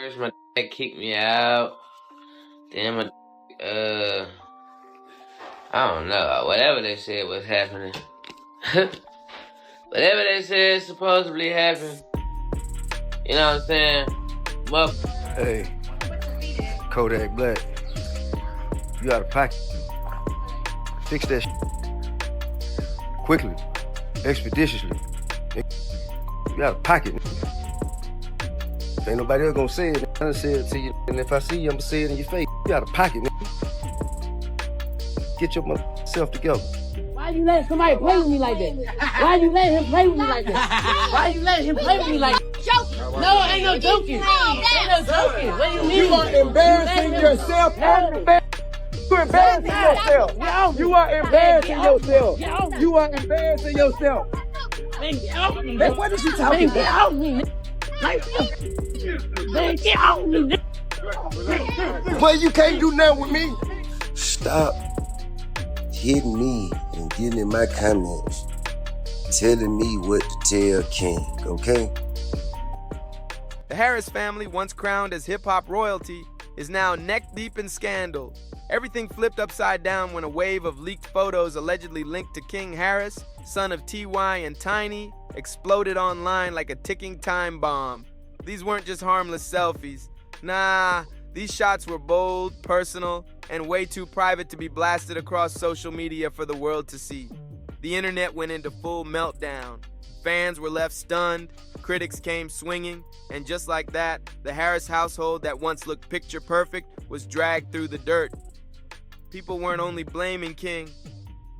First, my dad kicked me out. Then my I don't know. Whatever they said was happening. Whatever they said supposedly happened. You know what I'm saying? Hey, Kodak Black, you out of pocket. Fix that quickly, expeditiously. You out of pocket. Ain't nobody else gonna say it. I done said it to you, and if I see you, I'ma say it in your face. You out of pocket. Get yourself together. Why you let somebody play with me like that? Why you let him play with me like that? Why you let him play with me like that? No, ain't no joking. Ain't no joking. What do you mean? You are embarrassing yourself. You're embarrassing yourself. You are embarrassing yourself. You are embarrassing yourself. Man, get off me. Man, what is you talking Man, get about? off me. Man, get off me. Boy, you can't do nothing with me. Stop hitting me and getting in my comments, telling me what to tell King, okay? The Harris family, once crowned as hip-hop royalty, is now neck-deep in scandal. Everything flipped upside down when a wave of leaked photos allegedly linked to King Harris, son of T.Y. and Tiny, exploded online like a ticking time bomb. These weren't just harmless selfies. Nah, these shots were bold, personal, and way too private to be blasted across social media for the world to see. The internet went into full meltdown. Fans were left stunned, critics came swinging, and just like that, the Harris household that once looked picture perfect was dragged through the dirt. People weren't only blaming King.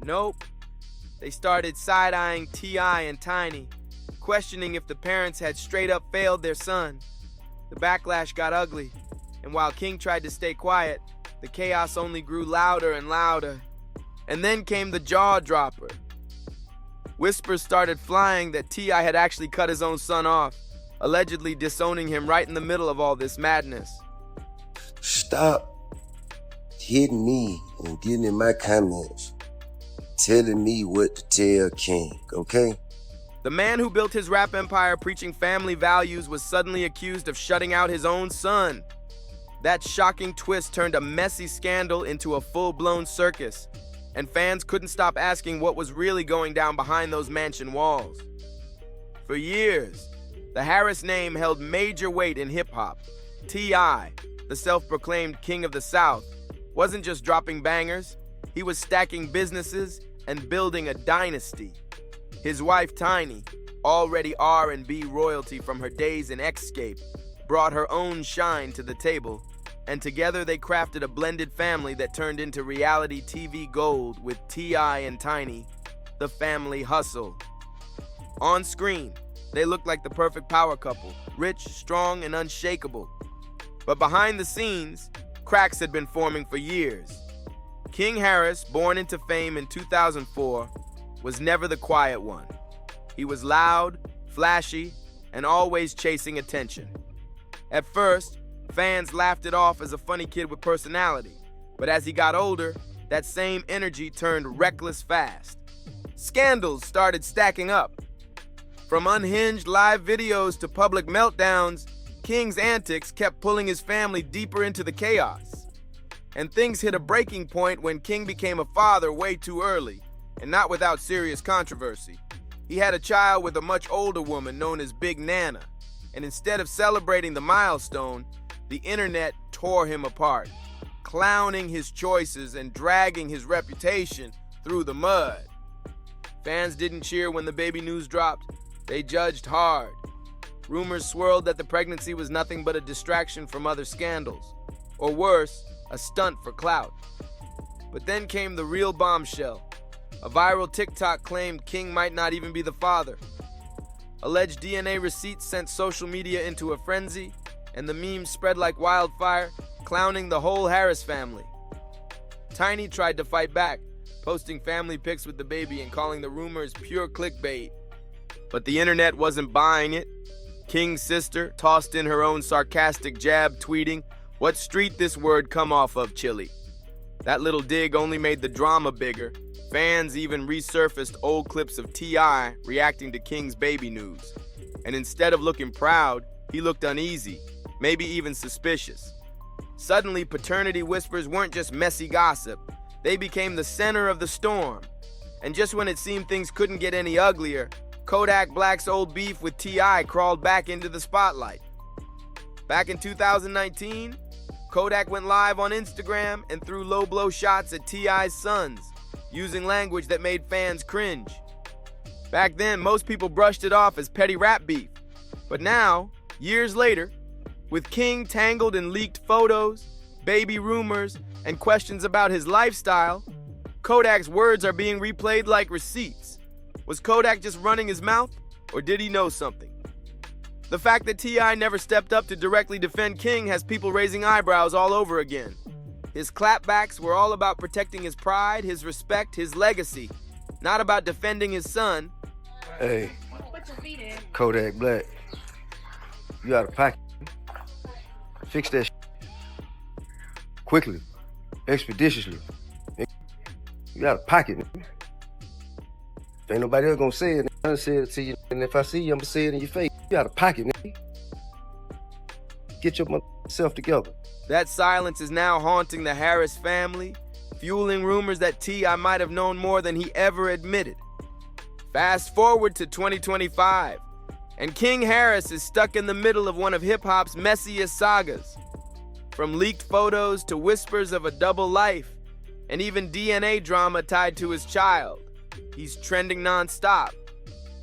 Nope. They started side-eyeing T.I. and Tiny, questioning if the parents had straight up failed their son. The backlash got ugly, and while King tried to stay quiet, the chaos only grew louder and louder. And then came the jaw-dropper. Whispers started flying that T.I. had actually cut his own son off, allegedly disowning him right in the middle of all this madness. Stop hitting me and getting in my comments, telling me what to tell King, okay? The man who built his rap empire preaching family values was suddenly accused of shutting out his own son. That shocking twist turned a messy scandal into a full-blown circus, and fans couldn't stop asking what was really going down behind those mansion walls. For years, the Harris name held major weight in hip-hop. T.I., the self-proclaimed king of the South, wasn't just dropping bangers, he was stacking businesses and building a dynasty. His wife Tiny, already R&B royalty from her days in Xscape, brought her own shine to the table, and together they crafted a blended family that turned into reality TV gold with T.I. and Tiny, the family hustle. On screen, they looked like the perfect power couple, rich, strong, and unshakable. But behind the scenes, cracks had been forming for years. King Harris, born into fame in 2004, was never the quiet one. He was loud, flashy, and always chasing attention. At first, fans laughed it off as a funny kid with personality, but as he got older, that same energy turned reckless fast. Scandals started stacking up. From unhinged live videos to public meltdowns, King's antics kept pulling his family deeper into the chaos. And things hit a breaking point when King became a father way too early, and not without serious controversy. He had a child with a much older woman known as Big Nana, and instead of celebrating the milestone, the internet tore him apart, clowning his choices and dragging his reputation through the mud. Fans didn't cheer when the baby news dropped. They judged hard. Rumors swirled that the pregnancy was nothing but a distraction from other scandals, or worse, a stunt for clout. But then came the real bombshell. A viral TikTok claimed King might not even be the father. Alleged DNA receipts sent social media into a frenzy, and the memes spread like wildfire, clowning the whole Harris family. Tiny tried to fight back, posting family pics with the baby and calling the rumors pure clickbait. But the internet wasn't buying it. King's sister tossed in her own sarcastic jab, tweeting, "What street this word come off of, Chili?" That little dig only made the drama bigger. Fans even resurfaced old clips of T.I. reacting to King's baby news. And instead of looking proud, he looked uneasy. maybe even suspicious. Suddenly, paternity whispers weren't just messy gossip. They became the center of the storm. And just when it seemed things couldn't get any uglier, Kodak Black's old beef with T.I. crawled back into the spotlight. Back in 2019, Kodak went live on Instagram and threw low-blow shots at T.I.'s sons, using language that made fans cringe. Back then, most people brushed it off as petty rap beef. But now, years later, with King tangled in leaked photos, baby rumors, and questions about his lifestyle, Kodak's words are being replayed like receipts. Was Kodak just running his mouth, or did he know something? The fact that T.I. never stepped up to directly defend King has people raising eyebrows all over again. His clapbacks were all about protecting his pride, his respect, his legacy, not about defending his son. Hey, Kodak Black, you out of pocket. Fix that shit. Quickly, expeditiously. You out of pocket. Ain't nobody else gonna say it. I'm gonna say it to you, and if I see you, I'm gonna say it in your face. You out of pocket, nigga. Get yourself together. That silence is now haunting the Harris family, fueling rumors that T.I. might have known more than he ever admitted. Fast forward to 2025, and King Harris is stuck in the middle of one of hip-hop's messiest sagas. From leaked photos to whispers of a double life, and even DNA drama tied to his child. He's trending nonstop,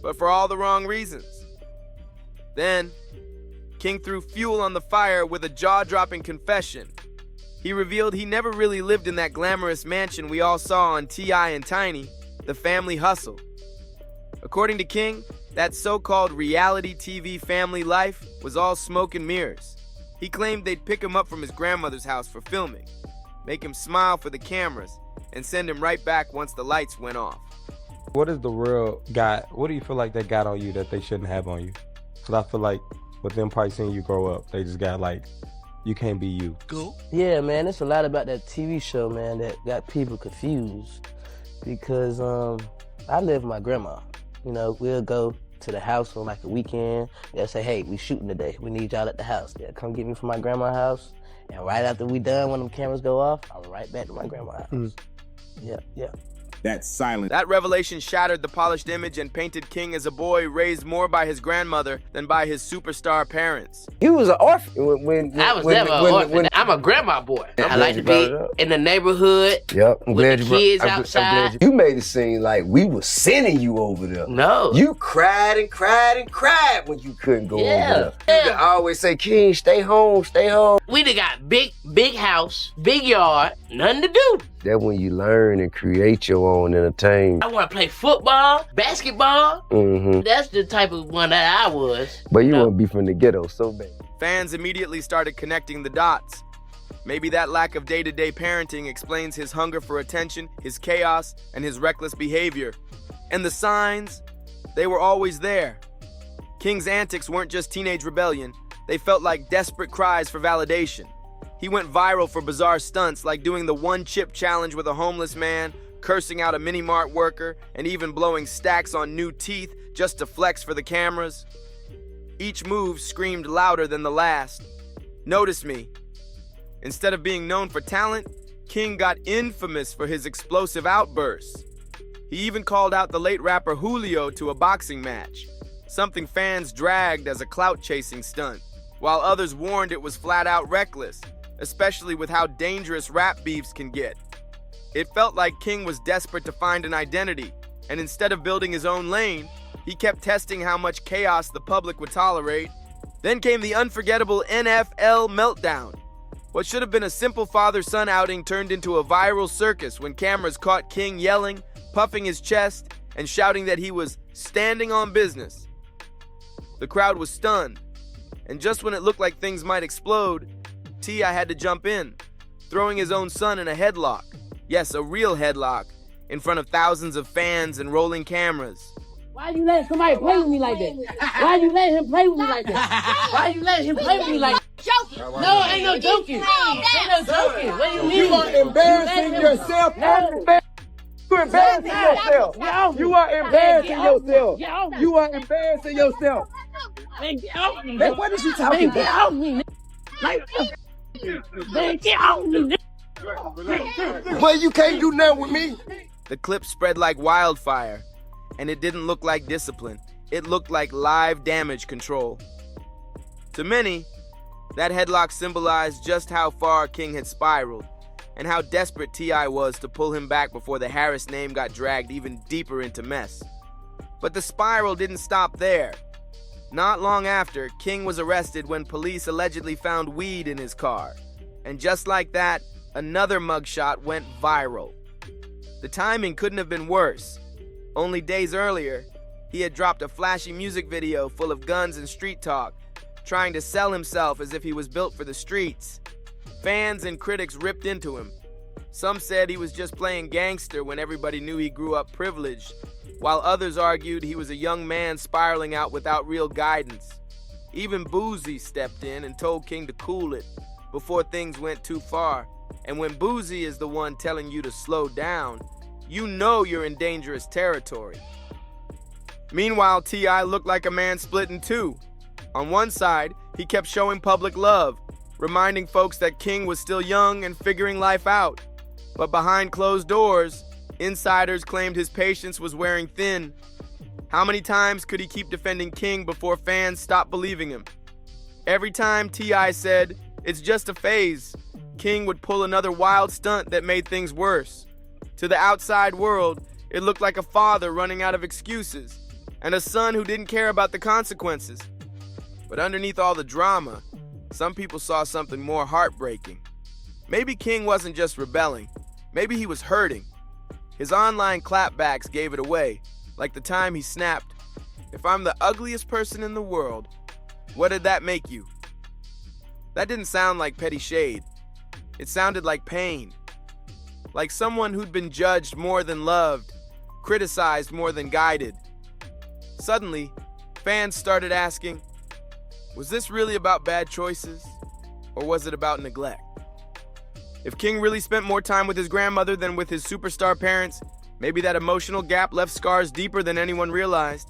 but for all the wrong reasons. Then, King threw fuel on the fire with a jaw-dropping confession. He revealed he never really lived in that glamorous mansion we all saw on T.I. and Tiny, the family hustle. According to King, that so-called reality TV family life was all smoke and mirrors. He claimed they'd pick him up from his grandmother's house for filming, make him smile for the cameras, and send him right back once the lights went off. What is the real what do you feel like they got on you that they shouldn't have on you? Because I feel like with them probably seeing you grow up, they just got like, you can't be you. Go. Yeah, man, it's a lot about that TV show, man, that got people confused. Because I live with my grandma. You know, we'll go to the house on like a weekend. They'll say, hey, we shooting today. We need y'all at the house. They'll come get me from my grandma's house. And right after we done, when them cameras go off, I'm right back to my grandma's house. Yeah. That silence. That revelation shattered the polished image and painted King as a boy raised more by his grandmother than by his superstar parents. You was an orphan I was never an orphan. I'm a grandma boy. I like to be in the neighborhood. Yep, I'm glad with the kids outside. You made it seem like we was sending you over there. No. You cried and cried and cried when you couldn't go over there. Yeah. You always say, King, stay home, stay home. We done got big house, big yard, nothing to do. That's when you learn and create your own entertainment. I want to play football, basketball. Mm-hmm. That's the type of one that I was. But you want to be from the ghetto so bad. Fans immediately started connecting the dots. Maybe that lack of day-to-day parenting explains his hunger for attention, his chaos, and his reckless behavior. And the signs, they were always there. King's antics weren't just teenage rebellion. They felt like desperate cries for validation. He went viral for bizarre stunts like doing the one-chip challenge with a homeless man, cursing out a mini-mart worker, and even blowing stacks on new teeth just to flex for the cameras. Each move screamed louder than the last. Notice me. Instead of being known for talent, King got infamous for his explosive outbursts. He even called out the late rapper Julio to a boxing match, something fans dragged as a clout-chasing stunt, while others warned it was flat-out reckless, especially with how dangerous rap beefs can get. It felt like King was desperate to find an identity, and instead of building his own lane, he kept testing how much chaos the public would tolerate. Then came the unforgettable NFL meltdown. What should have been a simple father-son outing turned into a viral circus when cameras caught King yelling, puffing his chest, and shouting that he was standing on business. The crowd was stunned, and just when it looked like things might explode, T.I. had to jump in, throwing his own son in a headlock. Yes, a real headlock, in front of thousands of fans and rolling cameras. Why you let somebody play with me like that? Why you let him play with me like that? Why you let him play with me like that? Joking. No, ain't no joking. Ain't no joking. What do you mean? You are embarrassing yourself. You're embarrassing yourself. You are embarrassing yourself. You are embarrassing yourself. Man, get off me. Man, what is you talking Get about? off me. Man, get out of here. Boy, you can't do nothing with me. The clip spread like wildfire, and it didn't look like discipline. It looked like live damage control. To many, that headlock symbolized just how far King had spiraled, and how desperate T.I. was to pull him back before the Harris name got dragged even deeper into mess. But the spiral didn't stop there. Not long after, King was arrested when police allegedly found weed in his car. And just like that, another mugshot went viral. The timing couldn't have been worse. Only days earlier, he had dropped a flashy music video full of guns and street talk, trying to sell himself as if he was built for the streets. Fans and critics ripped into him. Some said he was just playing gangster when everybody knew he grew up privileged, while others argued he was a young man spiraling out without real guidance. Even Boozy stepped in and told King to cool it before things went too far. And when Boozy is the one telling you to slow down, you know you're in dangerous territory. Meanwhile, T.I. looked like a man split in two. On one side, he kept showing public love, reminding folks that King was still young and figuring life out. But behind closed doors, insiders claimed his patience was wearing thin. How many times could he keep defending King before fans stopped believing him? Every time T.I. said, "It's just a phase," King would pull another wild stunt that made things worse. To the outside world, it looked like a father running out of excuses, and a son who didn't care about the consequences. But underneath all the drama, some people saw something more heartbreaking. Maybe King wasn't just rebelling. Maybe he was hurting. His online clapbacks gave it away, like the time he snapped, "If I'm the ugliest person in the world, what did that make you?" That didn't sound like petty shade. It sounded like pain. Like someone who'd been judged more than loved, criticized more than guided. Suddenly, fans started asking, was this really about bad choices, or was it about neglect? If King really spent more time with his grandmother than with his superstar parents, maybe that emotional gap left scars deeper than anyone realized.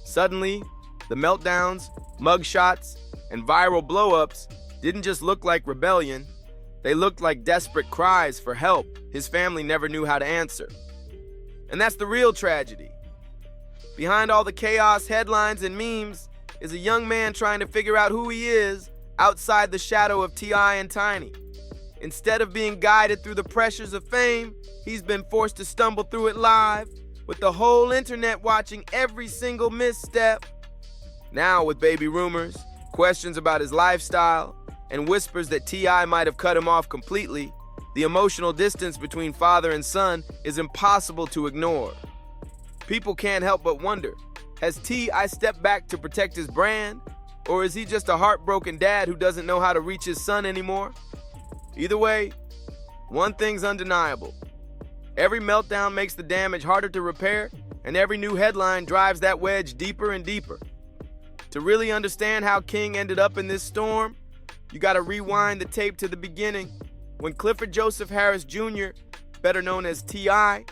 Suddenly, the meltdowns, mugshots, and viral blow-ups didn't just look like rebellion. They looked like desperate cries for help his family never knew how to answer. And that's the real tragedy. Behind all the chaos, headlines, and memes is a young man trying to figure out who he is outside the shadow of T.I. and Tiny. Instead of being guided through the pressures of fame, he's been forced to stumble through it live, with the whole internet watching every single misstep. Now, with baby rumors, questions about his lifestyle, and whispers that T.I. might have cut him off completely, the emotional distance between father and son is impossible to ignore. People can't help but wonder, has T.I. stepped back to protect his brand, or is he just a heartbroken dad who doesn't know how to reach his son anymore? Either way, one thing's undeniable. Every meltdown makes the damage harder to repair, and every new headline drives that wedge deeper and deeper. To really understand how King ended up in this storm, you gotta rewind the tape to the beginning, when Clifford Joseph Harris Jr., better known as T.I.,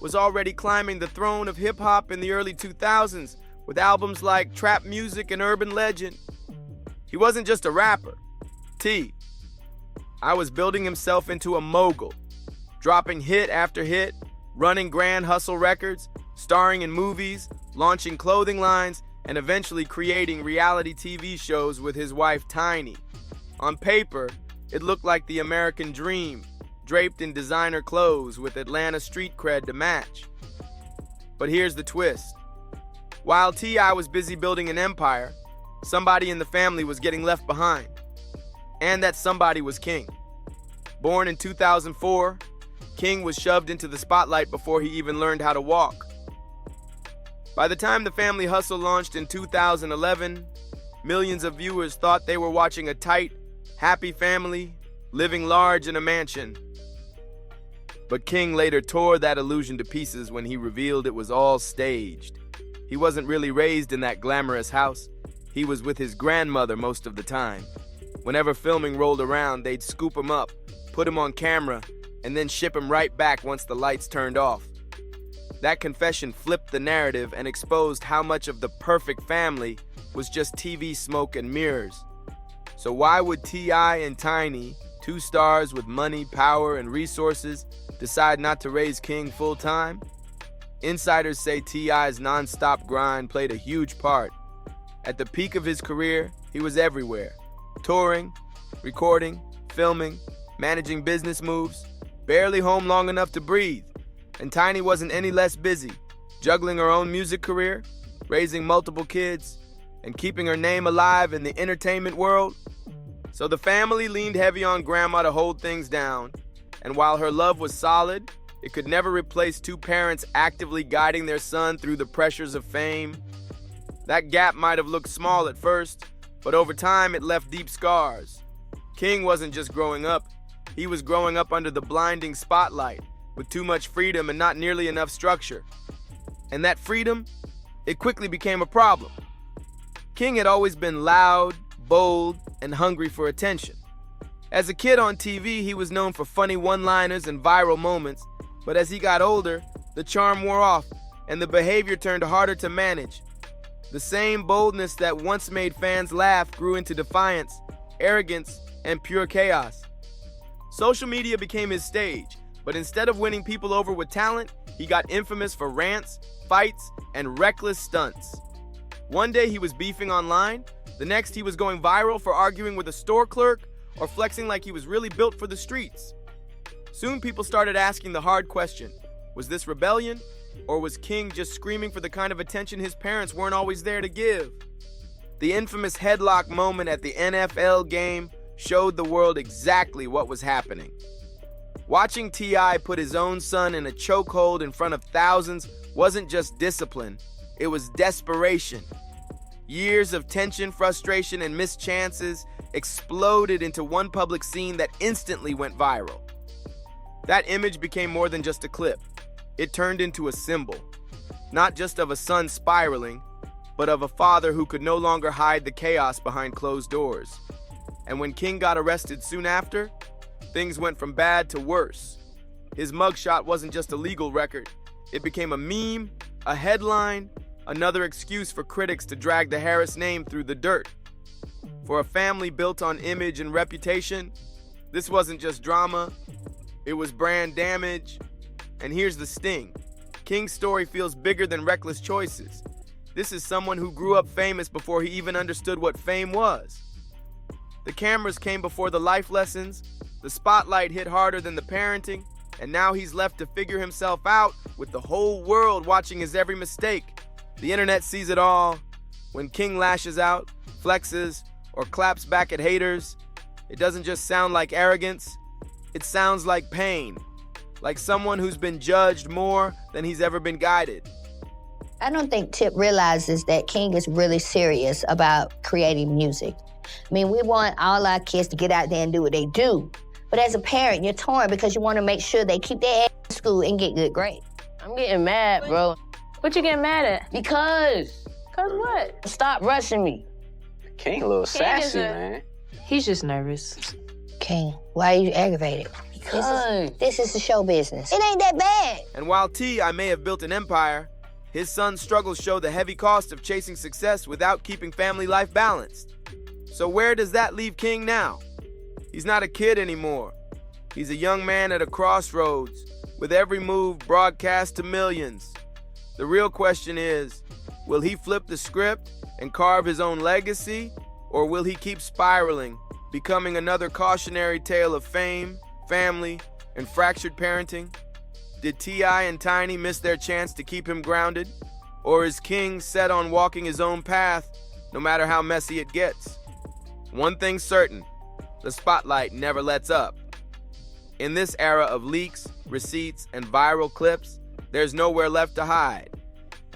was already climbing the throne of hip-hop in the early 2000s with albums like Trap Music and Urban Legend. He wasn't just a rapper. T.I. was building himself into a mogul, dropping hit after hit, running Grand Hustle Records, starring in movies, launching clothing lines, and eventually creating reality TV shows with his wife Tiny. On paper, it looked like the American dream, draped in designer clothes with Atlanta street cred to match. But here's the twist. While T.I. was busy building an empire, somebody in the family was getting left behind. And that somebody was King. Born in 2004, King was shoved into the spotlight before he even learned how to walk. By the time the Family Hustle launched in 2011, millions of viewers thought they were watching a tight, happy family living large in a mansion. But King later tore that illusion to pieces when he revealed it was all staged. He wasn't really raised in that glamorous house. He was with his grandmother most of the time. Whenever filming rolled around, they'd scoop him up, put him on camera, and then ship him right back once the lights turned off. That confession flipped the narrative and exposed how much of the perfect family was just TV smoke and mirrors. So why would T.I. and Tiny, two stars with money, power, and resources, decide not to raise King full-time? Insiders say T.I.'s nonstop grind played a huge part. At the peak of his career, he was everywhere, touring, recording, filming, managing business moves, barely home long enough to breathe. And Tiny wasn't any less busy, juggling her own music career, raising multiple kids, and keeping her name alive in the entertainment world. So the family leaned heavy on Grandma to hold things down, and while her love was solid, it could never replace two parents actively guiding their son through the pressures of fame. That gap might have looked small at first, but over time it left deep scars. King wasn't just growing up, he was growing up under the blinding spotlight, with too much freedom and not nearly enough structure. And that freedom, it quickly became a problem. King had always been loud, bold, and hungry for attention. As a kid on TV, he was known for funny one-liners and viral moments, but as he got older, the charm wore off, and the behavior turned harder to manage. The same boldness that once made fans laugh grew into defiance, arrogance, and pure chaos. Social media became his stage, but instead of winning people over with talent, he got infamous for rants, fights, and reckless stunts. One day he was beefing online, the next he was going viral for arguing with a store clerk or flexing like he was really built for the streets. Soon people started asking the hard question, was this rebellion, or was King just screaming for the kind of attention his parents weren't always there to give? The infamous headlock moment at the NFL game showed the world exactly what was happening. Watching T.I. put his own son in a chokehold in front of thousands wasn't just discipline, it was desperation. Years of tension, frustration, and missed chances exploded into one public scene that instantly went viral. That image became more than just a clip. It turned into a symbol, not just of a son spiraling, but of a father who could no longer hide the chaos behind closed doors. And when King got arrested soon after, things went from bad to worse. His mugshot wasn't just a legal record. It became a meme, a headline, another excuse for critics to drag the Harris name through the dirt. For a family built on image and reputation, this wasn't just drama, it was brand damage. And here's the sting. King's story feels bigger than reckless choices. This is someone who grew up famous before he even understood what fame was. The cameras came before the life lessons, the spotlight hit harder than the parenting, and now he's left to figure himself out with the whole world watching his every mistake. The internet sees it all. When King lashes out, flexes, or claps back at haters, it doesn't just sound like arrogance, it sounds like pain. Like someone who's been judged more than he's ever been guided. I don't think Tip realizes that King is really serious about creating music. I mean, we want all our kids to get out there and do what they do. But as a parent, you're torn because you want to make sure they keep their ass in school and get good grades. I'm getting mad, bro. What you getting mad at? Because what? Stop rushing me. King a little sassy, man. He's just nervous. King, why are you aggravated? Because this is the show business. It ain't that bad. And while T.I. may have built an empire, his son's struggles show the heavy cost of chasing success without keeping family life balanced. So where does that leave King now? He's not a kid anymore. He's a young man at a crossroads, with every move broadcast to millions. The real question is, will he flip the script and carve his own legacy, or will he keep spiraling, becoming another cautionary tale of fame, family, and fractured parenting? Did T.I. and Tiny miss their chance to keep him grounded? Or is King set on walking his own path, no matter how messy it gets? One thing's certain, the spotlight never lets up. In this era of leaks, receipts, and viral clips, there's nowhere left to hide.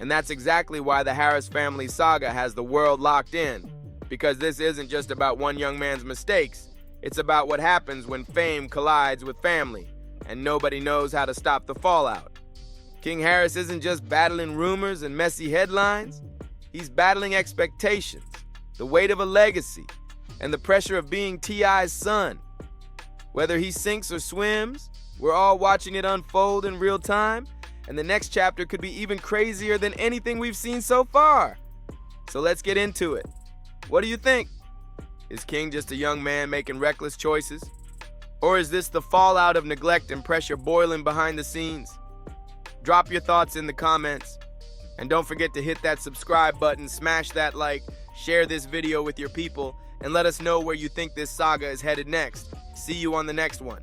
And that's exactly why the Harris family saga has the world locked in, because this isn't just about one young man's mistakes, it's about what happens when fame collides with family, and nobody knows how to stop the fallout. King Harris isn't just battling rumors and messy headlines, he's battling expectations, the weight of a legacy, and the pressure of being T.I.'s son. Whether he sinks or swims, we're all watching it unfold in real time, and the next chapter could be even crazier than anything we've seen so far. So let's get into it. What do you think? Is King just a young man making reckless choices? Or is this the fallout of neglect and pressure boiling behind the scenes? Drop your thoughts in the comments. And don't forget to hit that subscribe button, smash that like, share this video with your people, and let us know where you think this saga is headed next. See you on the next one.